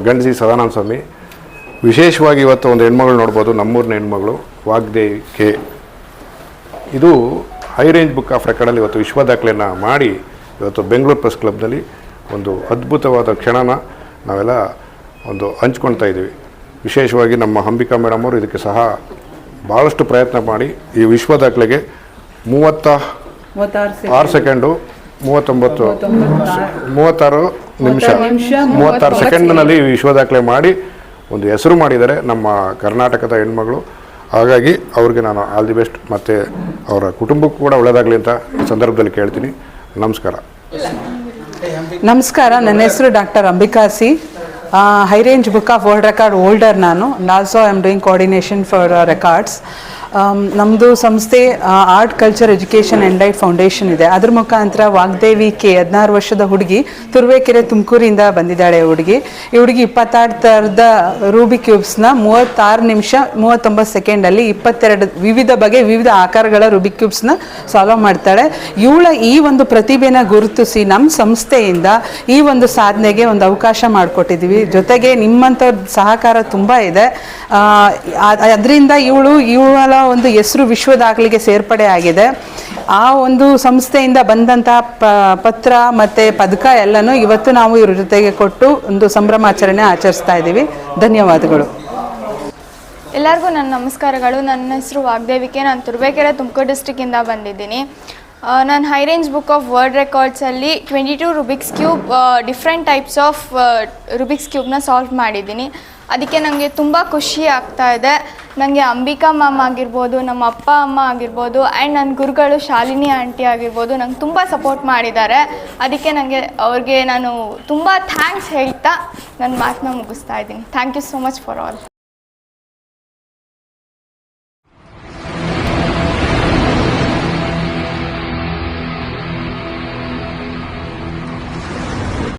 ಗಂಡಸಿ ಸದಾನಂದ ಸ್ವಾಮಿ. ವಿಶೇಷವಾಗಿ ಇವತ್ತು ಒಂದು ಹೆಣ್ಮಗಳು ನೋಡ್ಬೋದು, ನಮ್ಮೂರಿನ ಹೆಣ್ಮಗಳು ವಾಗ್ದೇವಿ ಕೆ. ಇದು ಹೈ ರೇಂಜ್ ಬುಕ್ ಆಫ್ ರೆಕಾರ್ಡಲ್ಲಿ ಇವತ್ತು ವಿಶ್ವ ದಾಖಲೆಯನ್ನು ಮಾಡಿ ಇವತ್ತು ಬೆಂಗಳೂರು ಪ್ರೆಸ್ ಕ್ಲಬ್ನಲ್ಲಿ ಒಂದು ಅದ್ಭುತವಾದ ಕ್ಷಣನ ನಾವೆಲ್ಲ ಒಂದು ಹಂಚ್ಕೊಳ್ತಾ ಇದ್ದೀವಿ. ವಿಶೇಷವಾಗಿ ನಮ್ಮ ಅಂಬಿಕಾ ಮೇಡಮ್ ಅವರು ಇದಕ್ಕೆ ಸಹ ಭಾಳಷ್ಟು ಪ್ರಯತ್ನ ಮಾಡಿ ಈ ವಿಶ್ವ ದಾಖಲೆಗೆ 36 ಸೆಕೆಂಡು 36 ನಿಮಿಷ 36 ಸೆಕೆಂಡ್ನಲ್ಲಿ ವಿಶ್ವ ದಾಖಲೆ ಮಾಡಿ ಒಂದು ಹೆಸರು ಮಾಡಿದ್ದಾರೆ ನಮ್ಮ ಕರ್ನಾಟಕದ ಹೆಣ್ಮಗಳು. ಹಾಗಾಗಿ ಅವ್ರಿಗೆ ನಾನು ಆಲ್ ದಿ ಬೆಸ್ಟ್, ಮತ್ತು ಅವರ ಕುಟುಂಬಕ್ಕೂ ಕೂಡ ಒಳ್ಳೆಯದಾಗಲಿ ಅಂತ ಈ ಸಂದರ್ಭದಲ್ಲಿ ಕೇಳ್ತೀನಿ. ನಮಸ್ಕಾರ. ನಮಸ್ಕಾರ, ನನ್ನ ಹೆಸರು doctor Ambika C. High range book of world record holder ನಾನು. Also I am doing coordination for records. ನಮ್ಮದು ಸಂಸ್ಥೆ art culture education and light foundation ಇದೆ. ಅದ್ರ ಮುಖಾಂತರ ವಾಗ್ದೇವಿ ಕೆ 16 ವರ್ಷದ ಹುಡುಗಿ, ತುರುವೇಕೆರೆ ತುಮಕೂರಿಂದ ಬಂದಿದ್ದಾಳೆ. ಈ ಹುಡುಗಿ 26 ಥರದ ರೂಬಿಕ್ ಕ್ಯೂಬ್ಸ್ನ 36 ನಿಮಿಷ 39 ಸೆಕೆಂಡಲ್ಲಿ 22 ವಿವಿಧ ಬಗೆ ವಿವಿಧ ಆಕಾರಗಳ ರೂಬಿಕ್ ಕ್ಯೂಬ್ಸ್ನ ಸಾಲ್ವ್ ಮಾಡ್ತಾಳೆ. ಇವಳ ಈ ಒಂದು ಪ್ರತಿಭೆನ ಗುರುತಿಸಿ ನಮ್ಮ ಸಂಸ್ಥೆಯಿಂದ ಈ ಒಂದು ಸಾಧನೆಗೆ ಒಂದು ಅವಕಾಶ ಮಾಡಿಕೊಟ್ಟಿದ್ದೀವಿ. ಜೊತೆಗೆ ನಿಮ್ಮಂಥವ್ರ ಸಹಕಾರ ತುಂಬ ಇದೆ. ಅದರಿಂದ ಇವಳ ಒಂದು ಹೆಸರು ವಿಶ್ವ ದಾಖಲೆಗೆ ಸೇರ್ಪಡೆ ಆಗಿದೆ. ಆ ಒಂದು ಸಂಸ್ಥೆಯಿಂದ ಬಂದಂಥ ಪತ್ರ ಮತ್ತು ಪದಕ ಎಲ್ಲನೂ ಇವತ್ತು ನಾವು ಇವ್ರ ಜೊತೆಗೆ ಕೊಟ್ಟು ಒಂದು ಸಂಭ್ರಮಾಚರಣೆ ಆಚರಿಸ್ತಾ ಇದ್ದೀವಿ. ಧನ್ಯವಾದಗಳು. ಎಲ್ಲರಿಗೂ ನನ್ನ ನಮಸ್ಕಾರಗಳು. ನನ್ನ ಹೆಸರು ವಾಗ್ದೇವಿಕೆ. ನಾನು ತುರುವೇಕೆರೆ ತುಮಕೂರು ಡಿಸ್ಟ್ರಿಕ್ಕಿಂದ ಬಂದಿದ್ದೀನಿ. ನಾನು high range book of world ರೆಕಾರ್ಡ್ಸಲ್ಲಿ 22 Rubik's cube different types of Rubik's ಕ್ಯೂಬ್ನ ಸಾಲ್ವ್ ಮಾಡಿದ್ದೀನಿ. ಅದಕ್ಕೆ ನನಗೆ ತುಂಬ ಖುಷಿ ಆಗ್ತಾ ಇದೆ. ನನಗೆ ಅಂಬಿಕಾ ಮ್ಯಾಮ್ ಆಗಿರ್ಬೋದು, ನಮ್ಮ ಅಪ್ಪ ಅಮ್ಮ ಆಗಿರ್ಬೋದು, ಆ್ಯಂಡ್ ನನ್ನ ಗುರುಗಳು ಶಾಲಿನಿ ಆಂಟಿ ಆಗಿರ್ಬೋದು ನಂಗೆ ತುಂಬ ಸಪೋರ್ಟ್ ಮಾಡಿದ್ದಾರೆ. ಅದಕ್ಕೆ ಅವ್ರಿಗೆ ನಾನು ತುಂಬ ಥ್ಯಾಂಕ್ಸ್ ಹೇಳ್ತಾ ನನ್ನ ಮಾತನ್ನ ಮುಗಿಸ್ತಾ ಇದ್ದೀನಿ. Thank you so much for all.